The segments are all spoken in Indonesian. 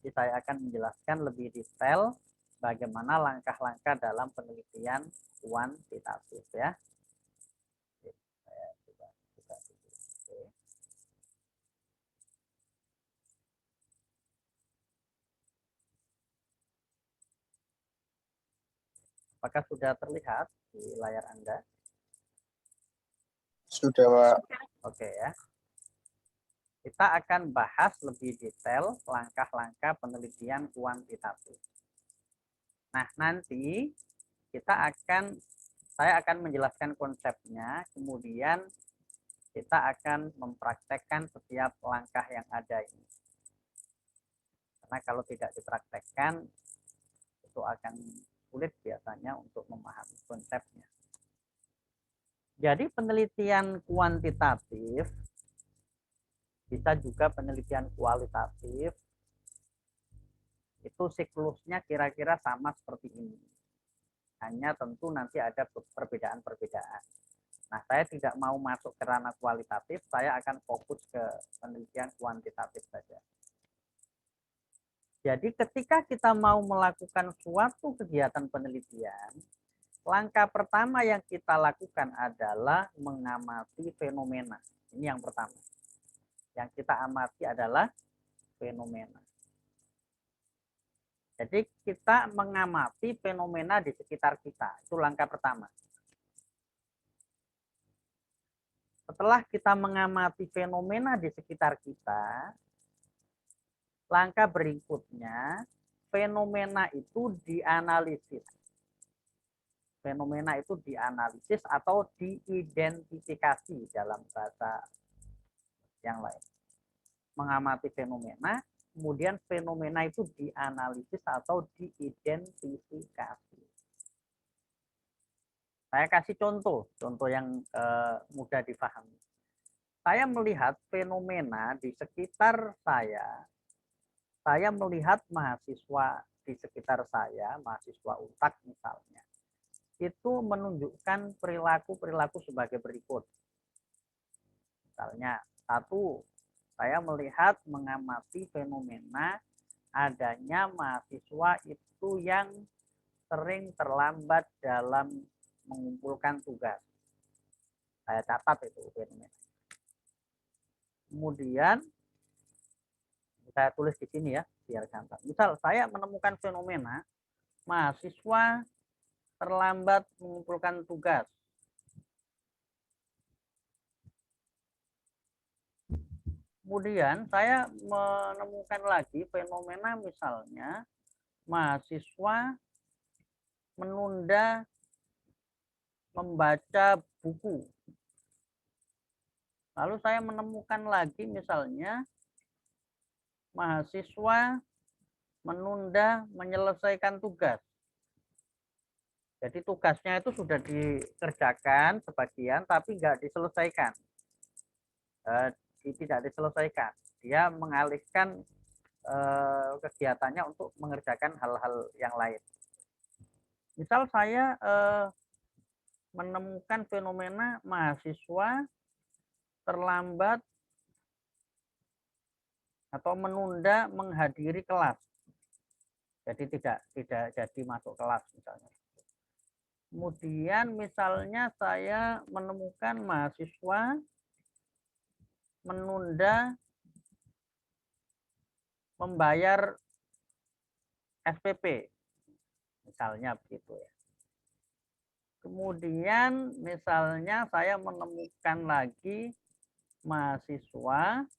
Jadi saya akan menjelaskan lebih detail bagaimana langkah-langkah dalam penelitian kuantitatif ya. Saya coba buka dulu. Oke. Apakah sudah terlihat di layar Anda? Sudah, Pak. Oke ya. Kita akan bahas lebih detail langkah-langkah penelitian kuantitatif. Nah, nanti saya akan menjelaskan konsepnya, kemudian kita akan mempraktekkan setiap langkah yang ada ini. Karena kalau tidak dipraktekkan, itu akan sulit biasanya untuk memahami konsepnya. Jadi penelitian kuantitatif bisa juga penelitian kualitatif, itu siklusnya kira-kira sama seperti ini. Hanya tentu nanti ada perbedaan-perbedaan. Nah, saya tidak mau masuk ke ranah kualitatif, saya akan fokus ke penelitian kuantitatif saja. Jadi ketika kita mau melakukan suatu kegiatan penelitian, langkah pertama yang kita lakukan adalah mengamati fenomena. Ini yang pertama. Yang kita amati adalah fenomena. Jadi kita mengamati fenomena di sekitar kita. Itu langkah pertama. Setelah kita mengamati fenomena di sekitar kita, langkah berikutnya, fenomena itu dianalisis. Fenomena itu dianalisis atau diidentifikasi dalam bahasa yang lain. Mengamati fenomena, kemudian fenomena itu dianalisis atau diidentifikasi. Saya kasih contoh yang mudah dipahami. Saya melihat fenomena di sekitar saya melihat mahasiswa di sekitar saya, mahasiswa UNTAK misalnya, itu menunjukkan perilaku-perilaku sebagai berikut. Misalnya, satu, saya melihat mengamati fenomena adanya mahasiswa itu yang sering terlambat dalam mengumpulkan tugas. Saya catat itu fenomena. Kemudian saya tulis di sini ya, biar gampang. Misal saya menemukan fenomena mahasiswa terlambat mengumpulkan tugas. Kemudian saya menemukan lagi fenomena misalnya mahasiswa menunda membaca buku. Lalu saya menemukan lagi misalnya mahasiswa menunda menyelesaikan tugas. Jadi tugasnya itu sudah dikerjakan sebagian tapi nggak diselesaikan. Tidak diselesaikan. Dia mengalihkan kegiatannya untuk mengerjakan hal-hal yang lain. Misal saya menemukan fenomena mahasiswa terlambat atau menunda menghadiri kelas. Jadi tidak jadi masuk kelas misalnya. Kemudian misalnya saya menemukan mahasiswa menunda membayar SPP. Misalnya begitu ya. Kemudian misalnya saya menemukan lagi mahasiswa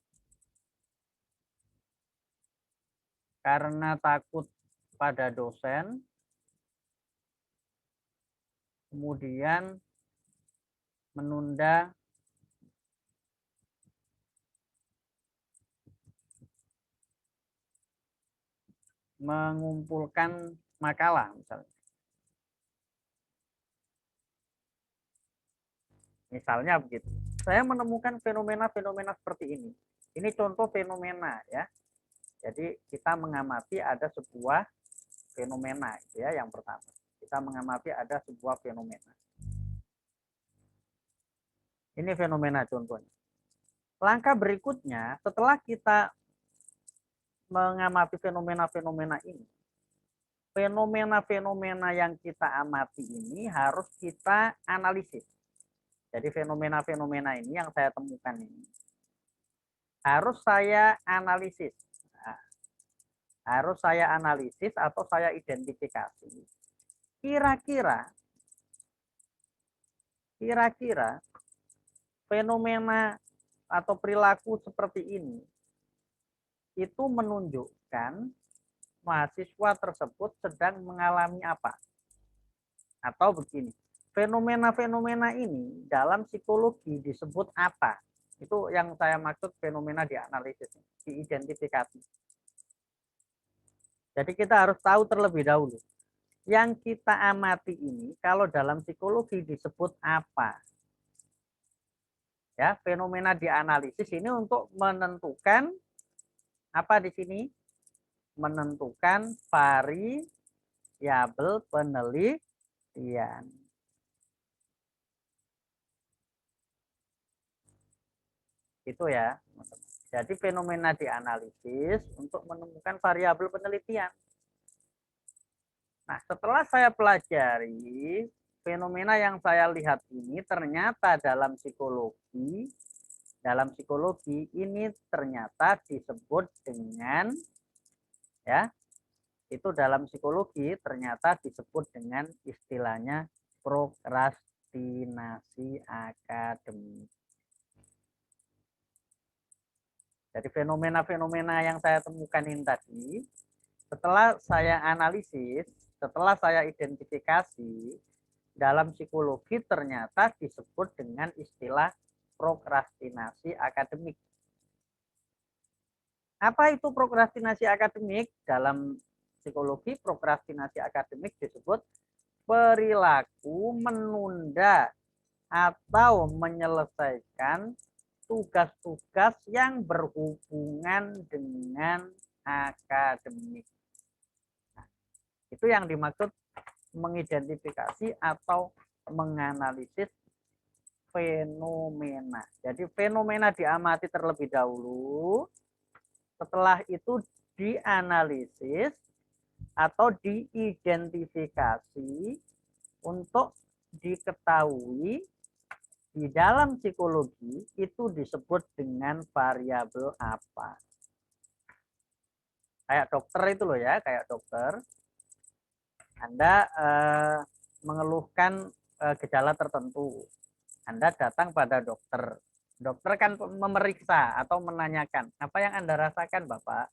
karena takut pada dosen, kemudian menunda mengumpulkan makalah misalnya. Misalnya begitu. Saya menemukan fenomena-fenomena seperti ini. Ini contoh fenomena ya. Jadi kita mengamati ada sebuah fenomena ya yang pertama. Kita mengamati ada sebuah fenomena. Ini fenomena contohnya. Langkah berikutnya setelah kita mengamati fenomena-fenomena ini, fenomena-fenomena yang kita amati ini harus kita analisis. Jadi fenomena-fenomena ini yang saya temukan ini harus saya analisis. Nah, harus saya analisis atau saya identifikasi. Kira-kira fenomena atau perilaku seperti ini itu menunjukkan mahasiswa tersebut sedang mengalami apa? Atau begini, fenomena-fenomena ini dalam psikologi disebut apa? Itu yang saya maksud fenomena dianalisis, diidentifikasi. Jadi kita harus tahu terlebih dahulu. Yang kita amati ini kalau dalam psikologi disebut apa? Ya, fenomena dianalisis ini untuk menentukan apa di sini? Menentukan variabel penelitian. Itu ya. Jadi fenomena dianalisis untuk menemukan variabel penelitian. Nah, setelah saya pelajari fenomena yang saya lihat ini ternyata dalam psikologi ini ternyata disebut dengan ya, itu dalam psikologi ternyata disebut dengan istilahnya prokrastinasi akademik. Jadi fenomena-fenomena yang saya temukan ini tadi, setelah saya analisis, setelah saya identifikasi, dalam psikologi ternyata disebut dengan istilah prokrastinasi akademik. Apa itu prokrastinasi akademik? Dalam psikologi, prokrastinasi akademik disebut perilaku menunda atau menyelesaikan tugas-tugas yang berhubungan dengan akademik. Nah, itu yang dimaksud mengidentifikasi atau menganalisis fenomena. Jadi fenomena diamati terlebih dahulu, setelah itu dianalisis atau diidentifikasi untuk diketahui di dalam psikologi itu disebut dengan variabel apa. Kayak dokter itu loh ya, kayak dokter. Anda mengeluhkan gejala tertentu. Anda datang pada dokter. Dokter kan memeriksa atau menanyakan, apa yang Anda rasakan, Bapak?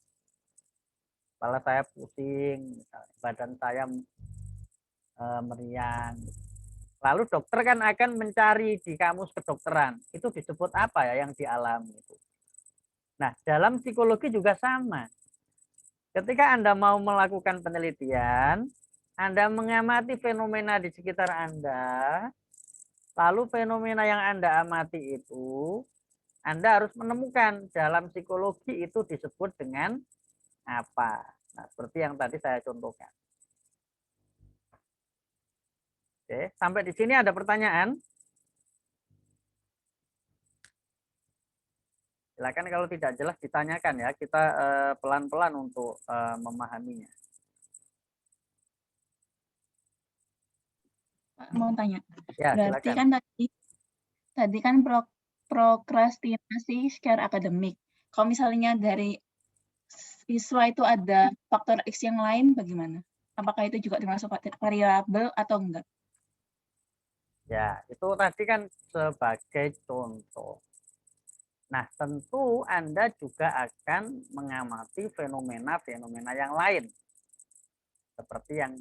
Kepala saya pusing, badan saya meriang. Lalu dokter kan akan mencari di kamus kedokteran. Itu disebut apa ya yang dialami itu. Nah, dalam psikologi juga sama. Ketika Anda mau melakukan penelitian, Anda mengamati fenomena di sekitar Anda, lalu fenomena yang Anda amati itu, Anda harus menemukan dalam psikologi itu disebut dengan apa. Nah, seperti yang tadi saya contohkan. Oke, sampai di sini ada pertanyaan? Silakan kalau tidak jelas ditanyakan ya, kita pelan-pelan untuk memahaminya. Mau tanya. Ya, Berarti silakan. kan tadi kan prokrastinasi secara akademik. Kalau misalnya dari siswa itu ada faktor X yang lain bagaimana? Apakah itu juga termasuk variabel atau enggak? Ya, itu tadi kan sebagai contoh. Nah, tentu Anda juga akan mengamati fenomena-fenomena yang lain. Seperti yang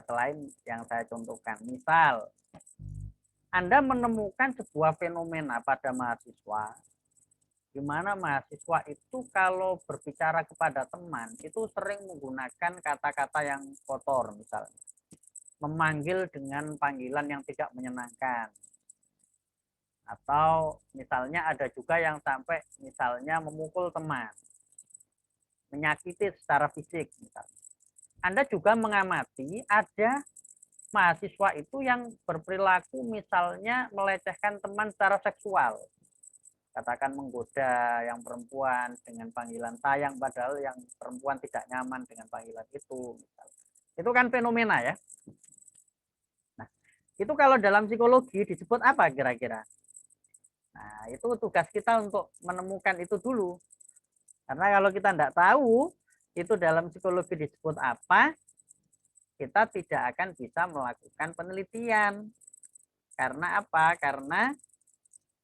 selain yang saya contohkan. Misal, Anda menemukan sebuah fenomena pada mahasiswa, di mana mahasiswa itu kalau berbicara kepada teman, itu sering menggunakan kata-kata yang kotor misalnya. Memanggil dengan panggilan yang tidak menyenangkan. Atau misalnya ada juga yang sampai misalnya memukul teman, menyakiti secara fisik misalnya. Anda juga mengamati ada mahasiswa itu yang berperilaku misalnya melecehkan teman secara seksual. katakan menggoda yang perempuan dengan panggilan sayang, padahal yang perempuan tidak nyaman dengan panggilan itu. Itu kan fenomena ya. Nah, itu kalau dalam psikologi disebut apa kira-kira? Nah, itu tugas kita untuk menemukan itu dulu. Karena kalau kita tidak tahu itu dalam psikologi disebut apa, kita tidak akan bisa melakukan penelitian. Karena apa? Karena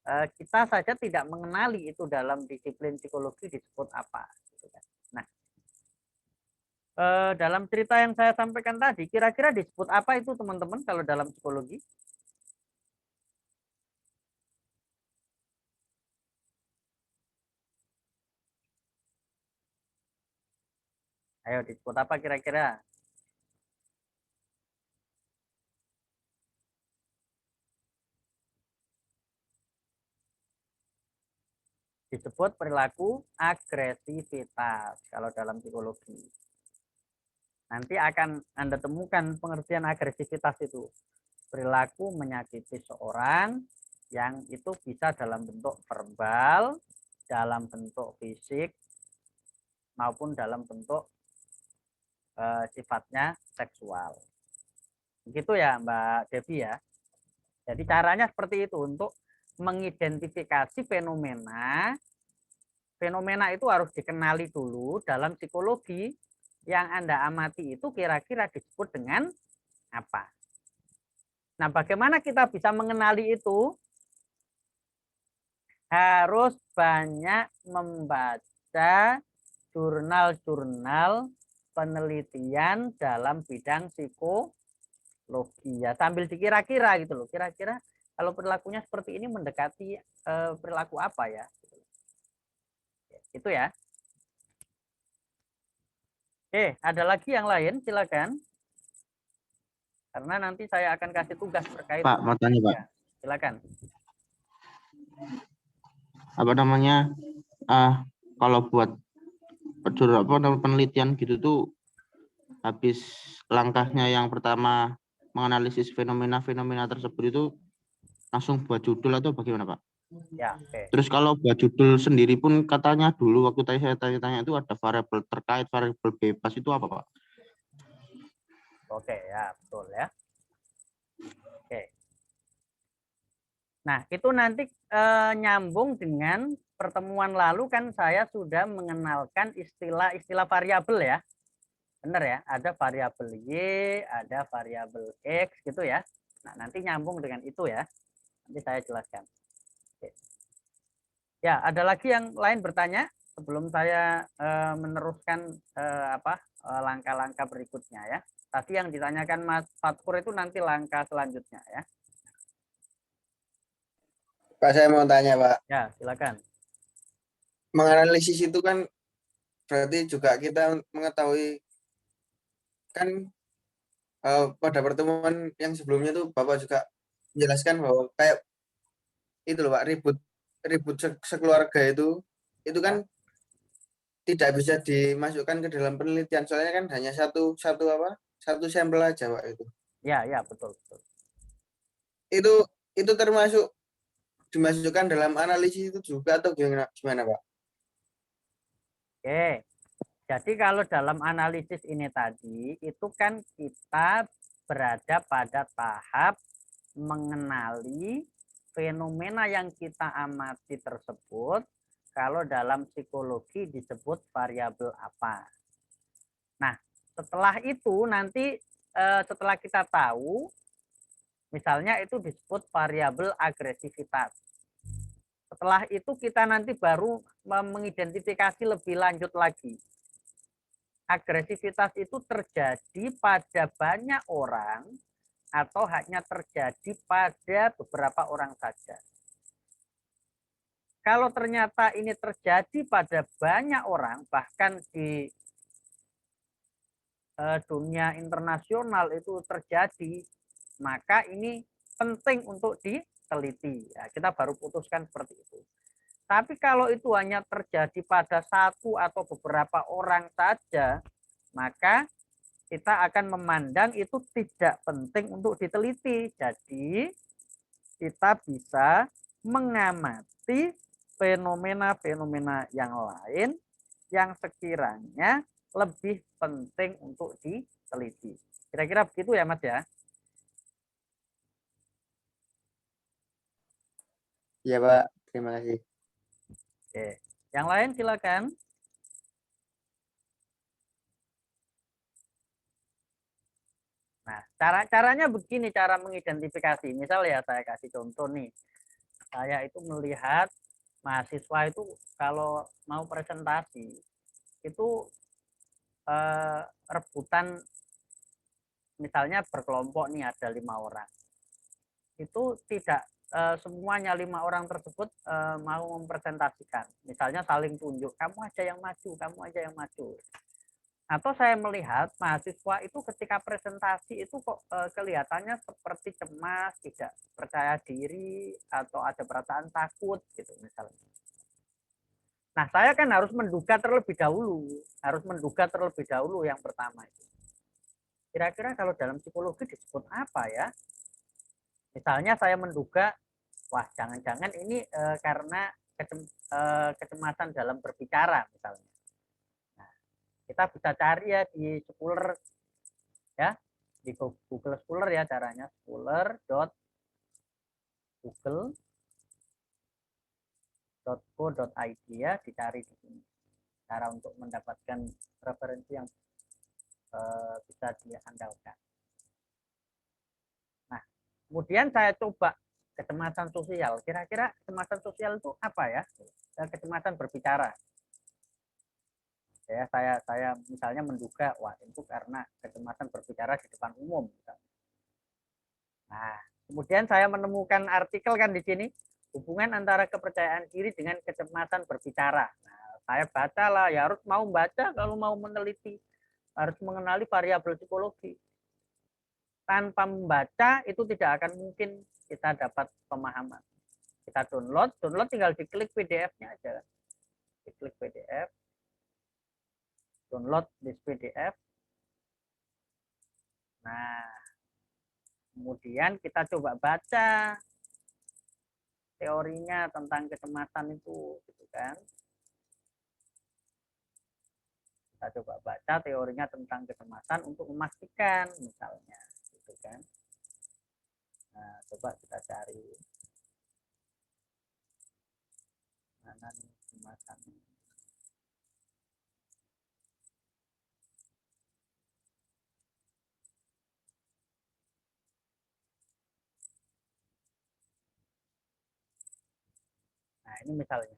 kita saja tidak mengenali itu dalam disiplin psikologi disebut apa. Nah, dalam cerita yang saya sampaikan tadi, kira-kira disebut apa itu teman-teman kalau dalam psikologi? Ayo, disebut apa kira-kira? Disebut perilaku agresivitas kalau dalam psikologi. Nanti akan Anda temukan pengertian agresivitas itu. Perilaku menyakiti seorang yang itu bisa dalam bentuk verbal, dalam bentuk fisik, maupun dalam bentuk sifatnya seksual. Begitu ya Mbak Devi ya. Jadi caranya seperti itu untuk mengidentifikasi fenomena. Fenomena itu harus dikenali dulu dalam psikologi. Yang Anda amati itu kira-kira disebut dengan apa. Nah, bagaimana kita bisa mengenali itu? Harus banyak membaca jurnal-jurnal penelitian dalam bidang psikologi ya, sambil dikira-kira gitu loh. Kira-kira kalau perilakunya seperti ini mendekati perilaku apa ya? Itu ya. Oke, ada lagi yang lain, silakan. Karena nanti saya akan kasih tugas terkait. Pak, mau tanya Pak. Ya, silakan. Apa namanya? Kalau buat penelitian gitu tuh, habis langkahnya yang pertama menganalisis fenomena-fenomena tersebut itu langsung buat judul atau bagaimana Pak? Ya, oke. Terus kalau buat judul sendiri pun katanya dulu waktu tadi saya tanya-tanya itu ada variabel terkait, variabel bebas itu apa Pak? Oke, ya betul ya. Oke. Nah, itu nanti nyambung dengan pertemuan lalu kan saya sudah mengenalkan istilah-istilah variabel ya. Benar ya, ada variabel Y, ada variabel X gitu ya. Nah, nanti nyambung dengan itu ya. Nanti saya jelaskan. Oke. Ya, ada lagi yang lain bertanya sebelum saya meneruskan langkah-langkah berikutnya ya. Tadi yang ditanyakan Mas Fatkur itu nanti langkah selanjutnya ya. Pak, saya mau tanya Pak. Ya, silakan. Menganalisis itu kan berarti juga kita mengetahui kan pada pertemuan yang sebelumnya tuh Bapak juga menjelaskan bahwa kayak itu loh Pak, ribut sekeluarga itu kan tidak bisa dimasukkan ke dalam penelitian, soalnya kan hanya satu sampel aja Pak itu. Ya, betul. Itu termasuk dimasukkan dalam analisis itu juga atau gimana Pak? Oke. Jadi kalau dalam analisis ini tadi itu kan kita berada pada tahap mengenali fenomena yang kita amati tersebut. Kalau dalam psikologi disebut variabel apa. Nah, setelah itu nanti setelah kita tahu, misalnya itu disebut variabel agresivitas. Setelah itu kita nanti baru mengidentifikasi lebih lanjut lagi. Agresivitas itu terjadi pada banyak orang atau hanya terjadi pada beberapa orang saja. Kalau ternyata ini terjadi pada banyak orang, bahkan di dunia internasional itu terjadi, maka ini penting untuk diteliti. Ya, kita baru putuskan seperti itu. Tapi kalau itu hanya terjadi pada satu atau beberapa orang saja, maka kita akan memandang itu tidak penting untuk diteliti. Jadi kita bisa mengamati fenomena-fenomena yang lain yang sekiranya lebih penting untuk diteliti. Kira-kira begitu ya, Mas ya? Iya, Pak. Terima kasih. Oke. Yang lain silakan. Nah, caranya begini, cara mengidentifikasi. Misal ya saya kasih contoh nih. Saya itu melihat mahasiswa itu kalau mau presentasi itu rebutan, misalnya berkelompok nih ada 5 orang. Itu tidak semuanya 5 orang tersebut mau mempresentasikan. Misalnya saling tunjuk, kamu aja yang maju, kamu aja yang maju. Atau saya melihat mahasiswa itu ketika presentasi itu kok kelihatannya seperti cemas, tidak percaya diri, atau ada perasaan takut gitu misalnya. Nah, saya kan harus menduga terlebih dahulu yang pertama itu. Kira-kira kalau dalam psikologi disebut apa ya? Misalnya saya menduga, wah jangan-jangan ini karena kecemasan dalam berbicara misalnya. Kita bisa cari ya di Scholar ya, di Google Scholar ya caranya, scholar.google.co.id ya, dicari di sini cara untuk mendapatkan referensi yang bisa diandalkan. Nah, kemudian saya coba kecemasan sosial. Kira-kira kecemasan sosial itu apa ya? Kecemasan berbicara. Ya, saya misalnya menduga, wah itu karena kecemasan berbicara di depan umum. Nah, kemudian saya menemukan artikel kan di sini, hubungan antara kepercayaan diri dengan kecemasan berbicara. Nah, saya bacalah, ya harus mau baca kalau mau meneliti, harus mengenali variabel psikologi. Tanpa membaca itu tidak akan mungkin kita dapat pemahaman. Kita download tinggal diklik PDF-nya aja. Diklik PDF, download this PDF. Nah, kemudian kita coba baca teorinya tentang kecemasan itu, gitu kan. Kita coba baca teorinya tentang kecemasan untuk memastikan, misalnya, gitu kan. Nah, coba kita cari mana nih kecemasan. Nah, ini misalnya.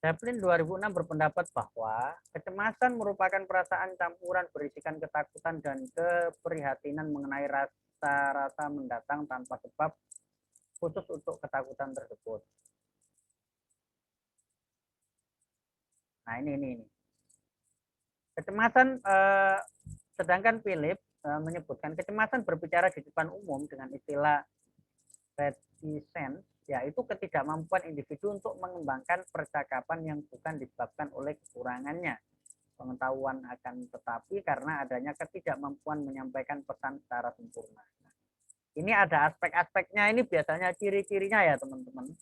Chaplin 2006 berpendapat bahwa kecemasan merupakan perasaan campuran berisikan ketakutan dan keprihatinan mengenai rasa-rasa mendatang tanpa sebab khusus untuk ketakutan tersebut. Nah, ini. Kecemasan, sedangkan Philip menyebutkan kecemasan berbicara di depan umum dengan istilah reticence, yaitu ketidakmampuan individu untuk mengembangkan percakapan yang bukan disebabkan oleh kekurangannya pengetahuan akan tetapi karena adanya ketidakmampuan menyampaikan pesan secara sempurna. Nah, ini ada aspek-aspeknya, ini biasanya ciri-cirinya ya teman-teman.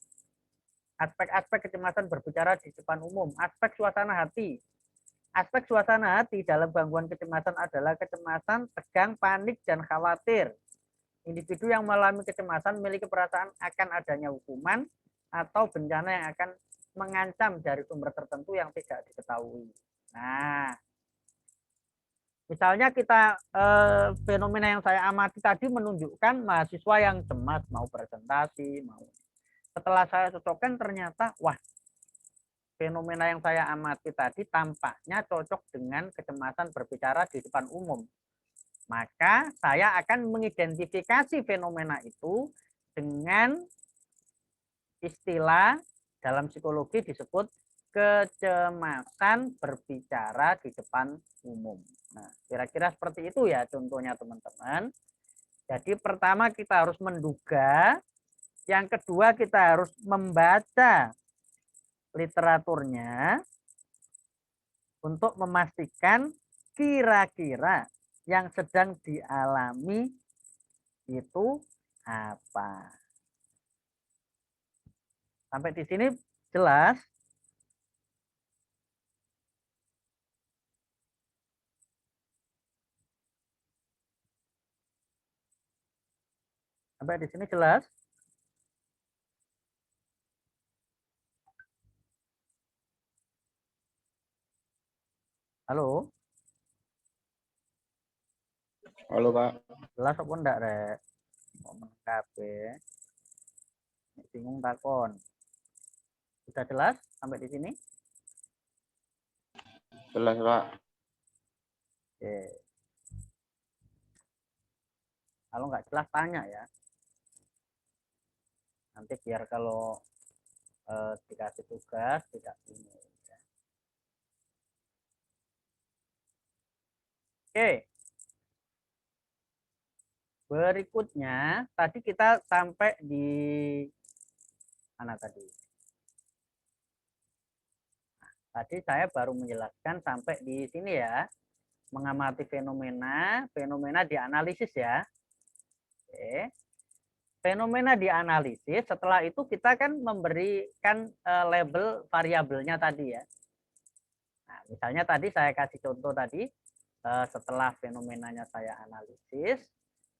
Aspek-aspek kecemasan berbicara di depan umum, aspek suasana hati. Aspek suasana hati dalam gangguan kecemasan adalah kecemasan, tegang, panik, dan khawatir. Individu yang mengalami kecemasan memiliki perasaan akan adanya hukuman atau bencana yang akan mengancam dari sumber tertentu yang tidak diketahui. Nah, misalnya kita fenomena yang saya amati tadi menunjukkan mahasiswa yang cemas mau presentasi, mau. Setelah saya cocokkan ternyata, wah, fenomena yang saya amati tadi tampaknya cocok dengan kecemasan berbicara di depan umum. Maka saya akan mengidentifikasi fenomena itu dengan istilah dalam psikologi disebut kecemasan berbicara di depan umum. Nah, kira-kira seperti itu ya contohnya teman-teman. Jadi pertama kita harus menduga, yang kedua kita harus membaca literaturnya untuk memastikan kira-kira yang sedang dialami itu apa. Sampai di sini jelas? Sampai di sini jelas? Halo? Halo Pak. Jelas apa enggak, Rek? Kok menangkapi? Bingung takon. Sudah jelas sampai di sini? Jelas Pak. Oke. Kalau nggak jelas tanya ya. Nanti biar kalau dikasih tugas tidak bingung. Ya. Oke. Berikutnya, tadi kita sampai di mana tadi? Tadi saya baru menjelaskan sampai di sini ya. Mengamati fenomena, fenomena dianalisis ya. Oke. Fenomena dianalisis, setelah itu kita kan memberikan label variabelnya tadi ya. Nah, misalnya tadi saya kasih contoh tadi, setelah fenomenanya saya analisis,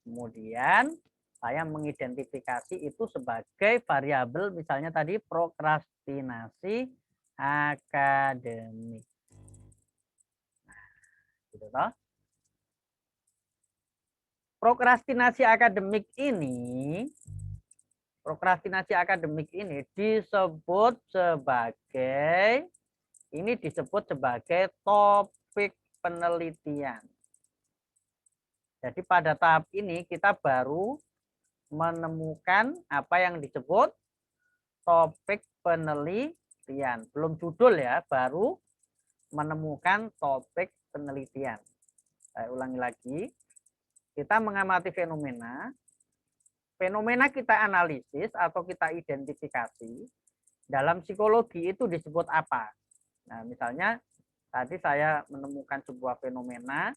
kemudian saya mengidentifikasi itu sebagai variabel, misalnya tadi prokrastinasi akademik. Nah, gitu toh. Prokrastinasi akademik ini disebut sebagai topik penelitian. Jadi pada tahap ini kita baru menemukan apa yang disebut topik penelitian. Belum judul ya, baru menemukan topik penelitian. Saya ulangi lagi. Kita mengamati fenomena. Fenomena kita analisis atau kita identifikasi. Dalam psikologi itu disebut apa? Nah, misalnya tadi saya menemukan sebuah fenomena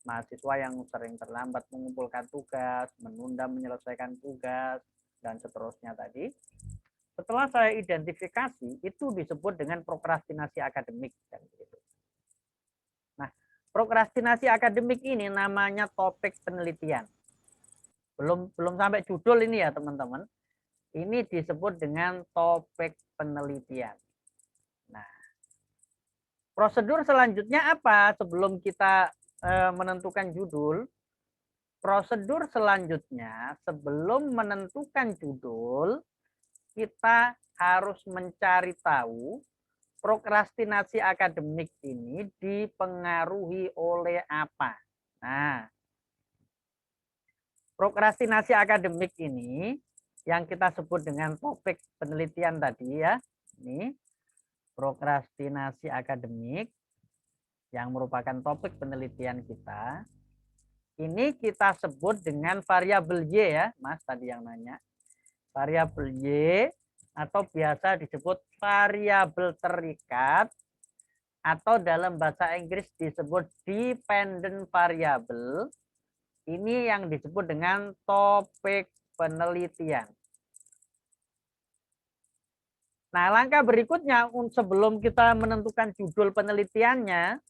mahasiswa yang sering terlambat mengumpulkan tugas, menunda menyelesaikan tugas, dan seterusnya tadi. Setelah saya identifikasi, itu disebut dengan prokrastinasi akademik. Nah, prokrastinasi akademik ini namanya topik penelitian. Belum sampai judul ini ya teman-teman. Ini disebut dengan topik penelitian. Nah, prosedur selanjutnya apa sebelum kita menentukan judul? Prosedur selanjutnya sebelum menentukan judul, kita harus mencari tahu prokrastinasi akademik ini dipengaruhi oleh apa. Nah, prokrastinasi akademik ini yang kita sebut dengan topik penelitian tadi ya. Ini prokrastinasi akademik yang merupakan topik penelitian kita. Ini kita sebut dengan variabel Y ya, Mas tadi yang nanya. Variabel Y atau biasa disebut variabel terikat atau dalam bahasa Inggris disebut dependent variable. Ini yang disebut dengan topik penelitian. Nah, langkah berikutnya sebelum kita menentukan judul penelitiannya,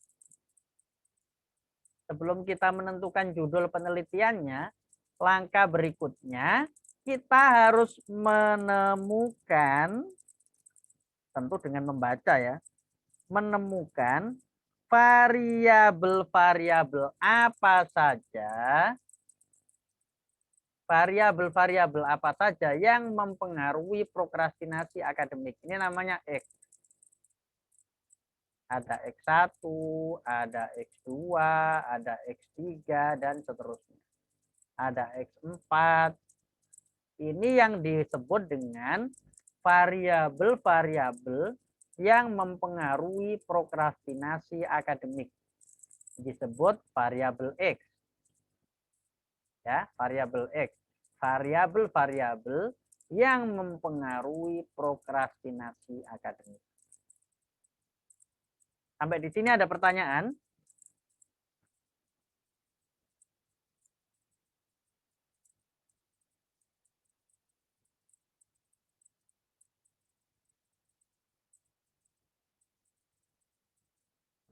langkah berikutnya kita harus menemukan, tentu dengan membaca ya, menemukan variabel-variabel apa saja yang mempengaruhi prokrastinasi akademik. Ini namanya X. Ada X1, ada X2, ada X3, dan seterusnya. Ada X4. Ini yang disebut dengan variabel-variabel yang mempengaruhi prokrastinasi akademik. Disebut variabel X. Ya, variabel X. Variabel-variabel yang mempengaruhi prokrastinasi akademik. Sampai di sini ada pertanyaan?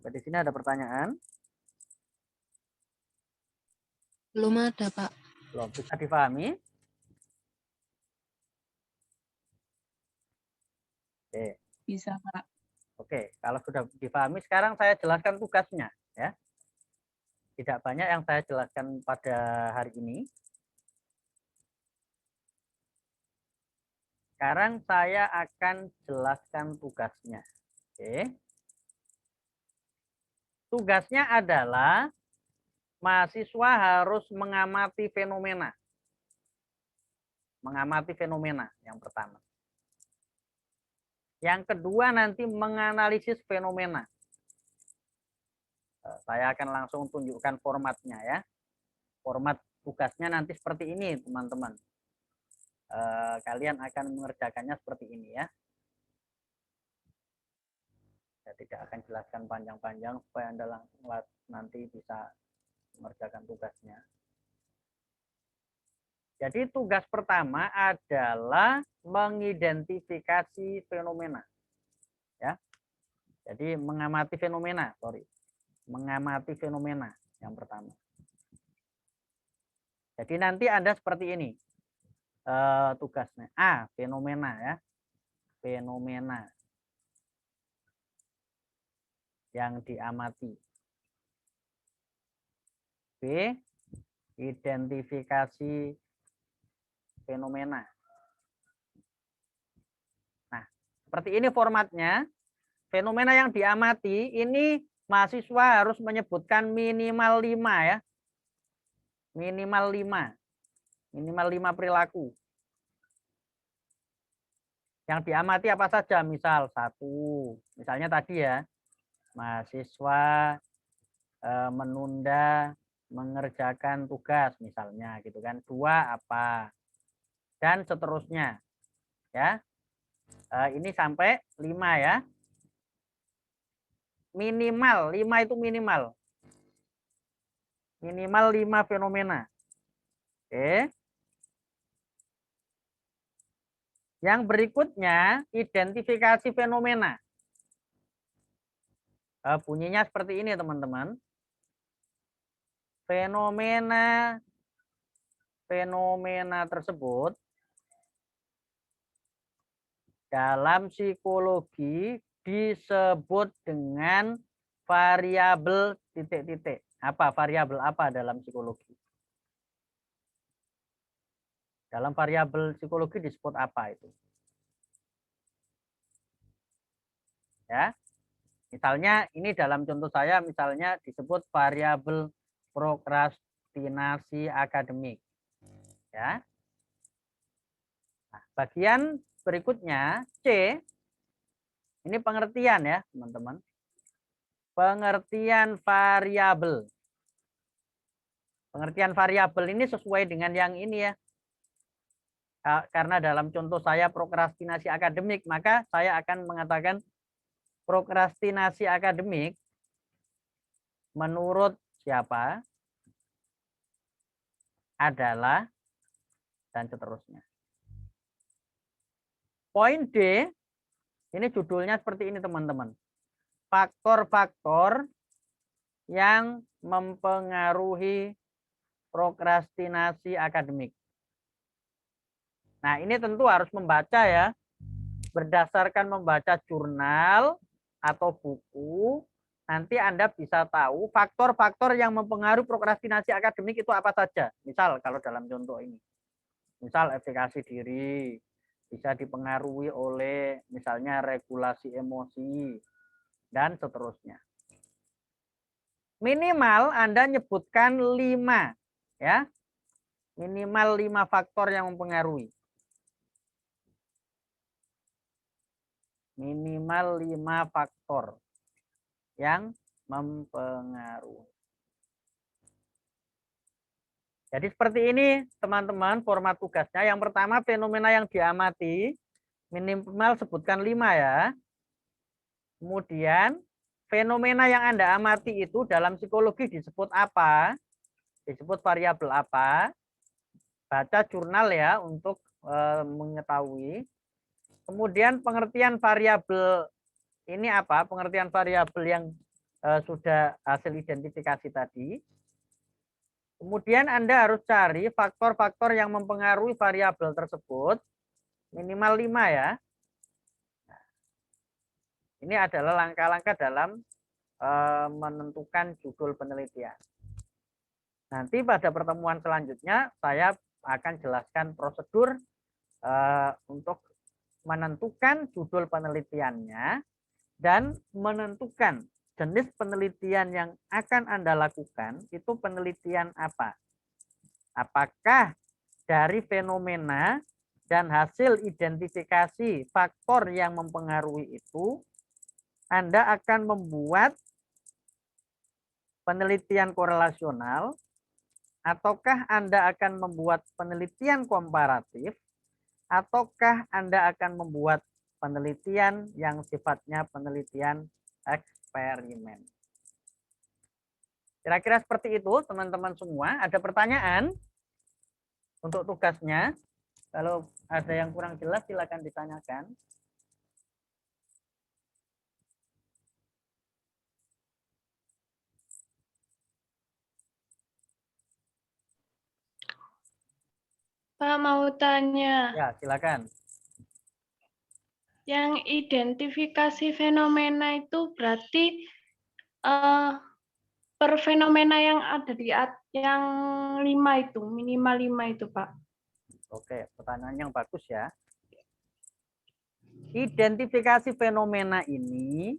Di sini ada pertanyaan? Belum ada, Pak. Belum bisa dipahami? Oke. Bisa, Pak. Oke, kalau sudah dipahami, sekarang saya jelaskan tugasnya, ya. Tidak banyak yang saya jelaskan pada hari ini. Sekarang saya akan jelaskan tugasnya. Oke. Tugasnya adalah mahasiswa harus mengamati fenomena. Mengamati fenomena yang pertama. Yang kedua nanti menganalisis fenomena. Saya akan langsung tunjukkan formatnya ya. Format tugasnya nanti seperti ini teman-teman. Kalian akan mengerjakannya seperti ini ya. Saya tidak akan jelaskan panjang-panjang supaya Anda langsung nanti bisa mengerjakan tugasnya. Jadi tugas pertama adalah mengidentifikasi fenomena. Ya. Jadi mengamati fenomena, mengamati fenomena yang pertama. Jadi nanti Anda seperti ini tugasnya. A, fenomena ya. Fenomena yang diamati. B, identifikasi fenomena. Nah, seperti ini formatnya. Fenomena yang diamati ini mahasiswa harus menyebutkan minimal 5 ya. Minimal 5. Minimal 5 perilaku. Yang diamati apa saja? Misal 1. Misalnya tadi ya. Mahasiswa menunda mengerjakan tugas misalnya gitu kan. 2 apa? Dan seterusnya. Ya. Ini sampai 5 ya. Minimal 5 itu minimal. Minimal 5 fenomena. Oke. Yang berikutnya identifikasi fenomena. Bunyinya seperti ini teman-teman. Fenomena tersebut dalam psikologi disebut dengan variabel titik-titik. Apa variabel apa dalam psikologi? Dalam variabel psikologi disebut apa itu? Ya. Misalnya ini dalam contoh saya misalnya disebut variabel prokrastinasi akademik. Ya. Nah, bagian berikutnya C. Ini pengertian ya, teman-teman. Pengertian variabel. Pengertian variabel ini sesuai dengan yang ini ya. Karena dalam contoh saya prokrastinasi akademik, maka saya akan mengatakan prokrastinasi akademik menurut siapa adalah dan seterusnya. Poin D, ini judulnya seperti ini teman-teman. Faktor-faktor yang mempengaruhi prokrastinasi akademik. Nah, ini tentu harus membaca ya. Berdasarkan membaca jurnal atau buku, nanti Anda bisa tahu faktor-faktor yang mempengaruhi prokrastinasi akademik itu apa saja. Misal kalau dalam contoh ini. Misal evaluasi diri, bisa dipengaruhi oleh misalnya regulasi emosi, dan seterusnya. Minimal Anda nyebutkan 5. Ya. Minimal 5 faktor yang mempengaruhi. Minimal 5 faktor yang mempengaruhi. Jadi seperti ini teman-teman format tugasnya. Yang pertama fenomena yang diamati, minimal sebutkan 5 ya. Kemudian fenomena yang Anda amati itu dalam psikologi disebut apa? Disebut variabel apa? Baca jurnal ya untuk mengetahui. Kemudian pengertian variabel ini apa? Pengertian variabel yang sudah hasil identifikasi tadi. Kemudian Anda harus cari faktor-faktor yang mempengaruhi variabel tersebut, minimal 5 ya. Ini adalah langkah-langkah dalam menentukan judul penelitian. Nanti pada pertemuan selanjutnya saya akan jelaskan prosedur untuk menentukan judul penelitiannya dan menentukan jenis penelitian yang akan Anda lakukan itu penelitian apa. Apakah dari fenomena dan hasil identifikasi faktor yang mempengaruhi itu, Anda akan membuat penelitian korelasional, ataukah Anda akan membuat penelitian komparatif, ataukah Anda akan membuat penelitian yang sifatnya penelitian eksperimen. Kira-kira seperti itu teman-teman semua. Ada pertanyaan untuk tugasnya? Kalau ada yang kurang jelas silakan ditanyakan. Pak mau tanya, Ya, silakan. yang identifikasi fenomena itu berarti per fenomena yang ada di yang 5 itu, minimal 5 itu, Pak. Oke, pertanyaan yang bagus ya. Identifikasi fenomena ini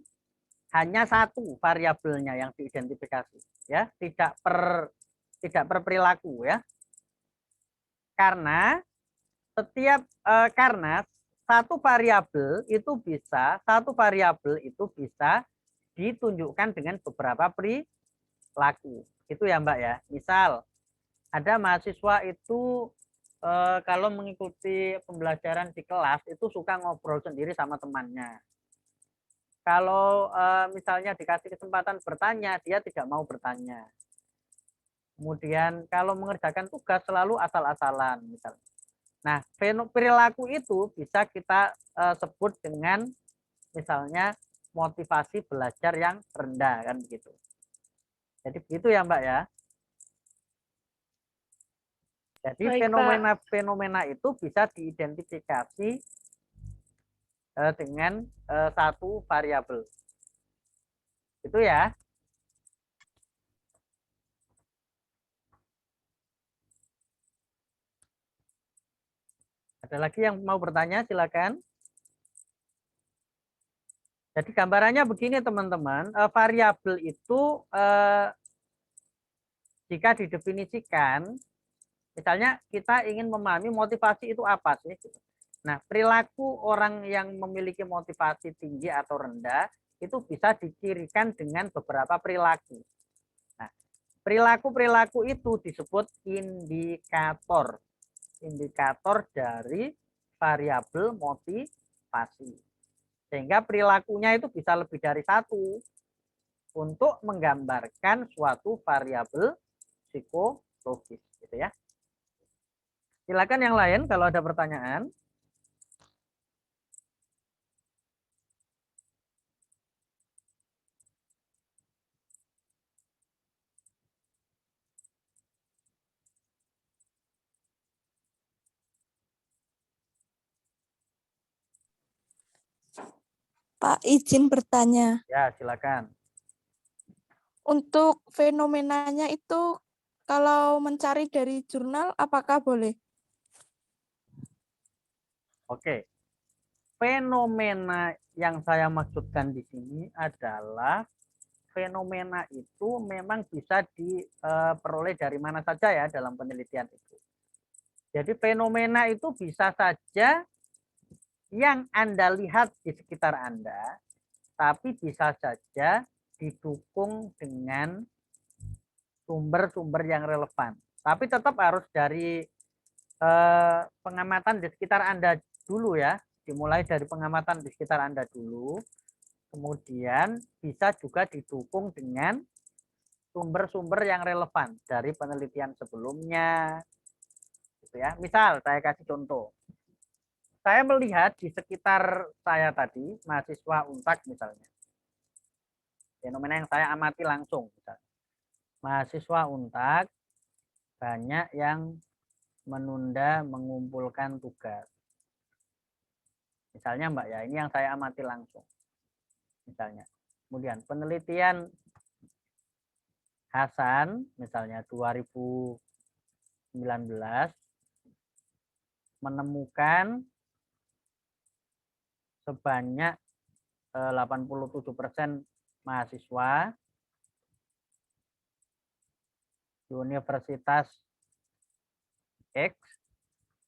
hanya satu variabelnya yang diidentifikasi, ya, tidak per perilaku ya. Karena satu variabel itu bisa ditunjukkan dengan beberapa perilaku. Itu ya Mbak ya. Misal ada mahasiswa itu kalau mengikuti pembelajaran di kelas itu suka ngobrol sendiri sama temannya. Kalau misalnya dikasih kesempatan bertanya, dia tidak mau bertanya. Kemudian kalau mengerjakan tugas selalu asal-asalan misalnya. Nah, perilaku itu bisa kita sebut dengan misalnya motivasi belajar yang rendah kan begitu. Jadi begitu ya Mbak ya. Jadi fenomena-fenomena itu bisa diidentifikasi dengan satu variabel. Itu ya. Ada lagi yang mau bertanya, silakan. Jadi gambarannya begini teman-teman, variabel itu jika didefinisikan, misalnya kita ingin memahami motivasi itu apa sih? Nah, perilaku orang yang memiliki motivasi tinggi atau rendah itu bisa dicirikan dengan beberapa perilaku. Nah, perilaku-perilaku itu disebut indikator. Indikator dari variabel motivasi. Sehingga perilakunya itu bisa lebih dari satu untuk menggambarkan suatu variabel psikologis, gitu ya. Silakan yang lain kalau ada pertanyaan. Pak, izin bertanya. Ya, silakan. Untuk fenomenanya itu kalau mencari dari jurnal apakah boleh? Oke. Fenomena yang saya maksudkan di sini adalah fenomena itu memang bisa diperoleh dari mana saja ya dalam penelitian itu. Jadi fenomena itu bisa saja yang Anda lihat di sekitar Anda, tapi bisa saja didukung dengan sumber-sumber yang relevan. Tapi tetap harus dari pengamatan di sekitar Anda dulu ya, dimulai dari pengamatan di sekitar Anda dulu, kemudian bisa juga didukung dengan sumber-sumber yang relevan dari penelitian sebelumnya. Gitu ya. Misal saya kasih contoh. Saya melihat di sekitar saya tadi, mahasiswa Untak misalnya. Fenomena yang saya amati langsung. Misalnya. Mahasiswa Untak banyak yang menunda mengumpulkan tugas. Misalnya Mbak ya, ini yang saya amati langsung. Misalnya. Kemudian penelitian Hasan, misalnya 2019, menemukan sebanyak 87% mahasiswa di Universitas X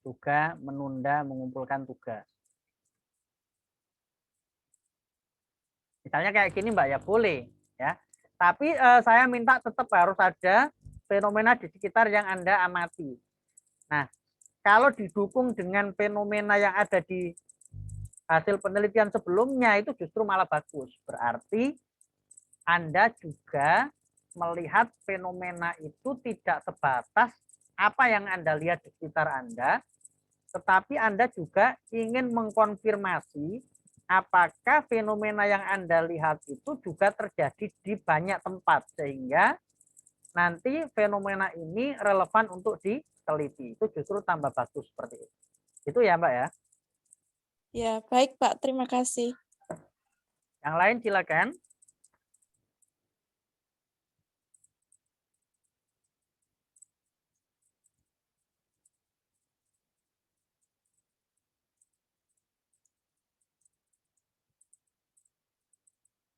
juga menunda mengumpulkan tugas. Misalnya kayak gini Mbak ya, boleh ya. Tapi saya minta tetap harus ada fenomena di sekitar yang Anda amati. Nah, kalau didukung dengan fenomena yang ada di hasil penelitian sebelumnya itu justru malah bagus. Berarti Anda juga melihat fenomena itu tidak sebatas apa yang Anda lihat di sekitar Anda, tetapi Anda juga ingin mengkonfirmasi apakah fenomena yang Anda lihat itu juga terjadi di banyak tempat, sehingga nanti fenomena ini relevan untuk diteliti. Itu justru tambah bagus seperti itu. Itu ya Mbak ya. Ya, baik Pak. Terima kasih. Yang lain silakan.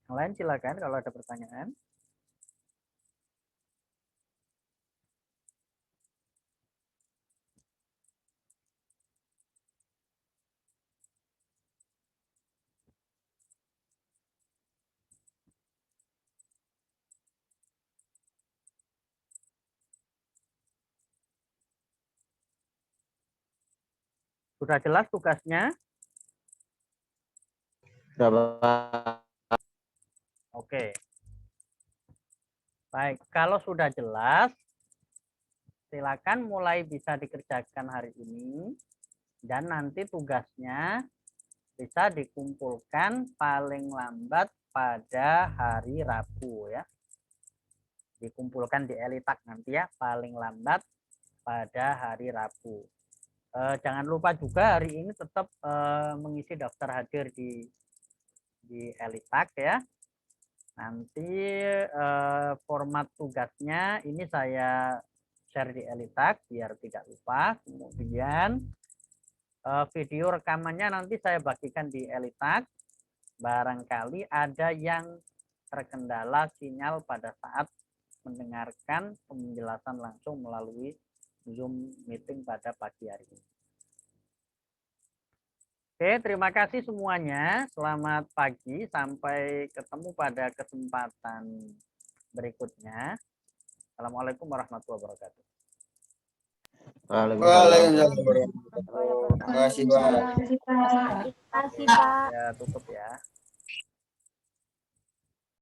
Yang lain silakan kalau ada pertanyaan. Sudah jelas tugasnya? Berapa? Oke. Baik, kalau sudah jelas, silakan mulai bisa dikerjakan hari ini. Dan nanti tugasnya bisa dikumpulkan paling lambat pada hari Rabu ya. Dikumpulkan di Elitak nanti ya, paling lambat pada hari Rabu. Jangan lupa juga hari ini tetap mengisi daftar hadir di Elitak ya. Nanti format tugasnya ini saya share di Elitak biar tidak lupa. Kemudian video rekamannya nanti saya bagikan di Elitak. Barangkali ada yang terkendala sinyal pada saat mendengarkan penjelasan langsung melalui Zoom meeting pada pagi hari ini. Oke, terima kasih semuanya. Selamat pagi. Sampai ketemu pada kesempatan berikutnya. Assalamualaikum warahmatullahi wabarakatuh. Waalaikumsalam. Waalaikumsalam. Terima kasih Pak. Terima kasih Pak. Ya, tutup ya.